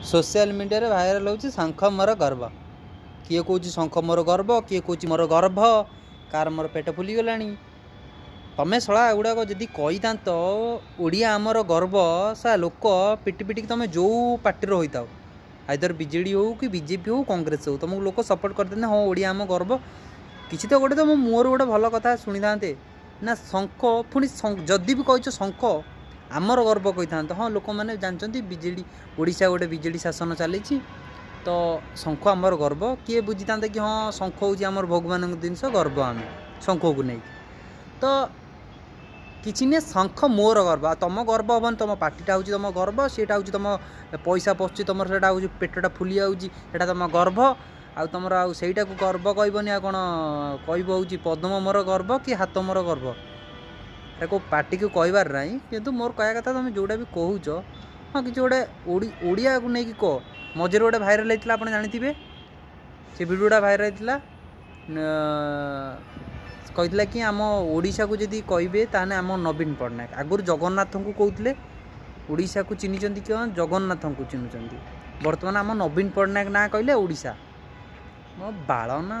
Social media रे viral होची शंख मोर गर्व। किए कौच शंख मोर गर्व, किए कौच मोर गर्भ, कार मोर पेट फुली गलानी। तमें शला एगुड़ाक जदि कही था ओडिया आमर गर्व सा लोक पिटी पिटिक तुम जो पार्टी होता हो आइदर बीजेडी हो कि बीजेपी हो कांग्रेस हो तुमको लोक सपोर्ट करते हाँ ओडिया आम गर्व किसी तो गोटे तुम मुहर गोटे भल कथा शुणी था ना शंख पुणी जदि भी कह शंख आमर गर्व कही था हाँ लोक मैंने जानते बीजेडी ओडिशा गोटे बीजेडी शासन चली तो शंख आमर गर्व किए बुझी था कि हाँ शंख हूँ आमर भगवान जिनस गर्व आम शंख को नहीं तो किसी ने शंख मोर गर्व आ तुम गर्व हेन तुम पार्टीटा हूँ तुम गर्व सीटा हूँ तुम पैसा पशुची तुम से हूँ पेटा फुली जाऊँगा तुम गर्व आ तुम आईटा को गर्व कहबनी आ कौन कह पद्म मोर गर्व कि हाथ मोर गर्व एटा को पार्टी को कहबार ना कि मोर कह कथा तुम जोटा भी कहूच हाँ कि गोटे ओडिया को लेकिन कह मझे गोटे भाइराल होता आप जानते से भिडियोटा भाइराल होता कहला कि आम ओडिशा को जदि कहे ताने आम नवीन पट्टनायक आगुरी जगन्नाथ को कहते ओडिशा को चिन्हिंट क्यों जगन्नाथ को चिन्हुंट बर्तमान आम नवीन पट्टनायक ना कहले ओडिशा मो बाल ना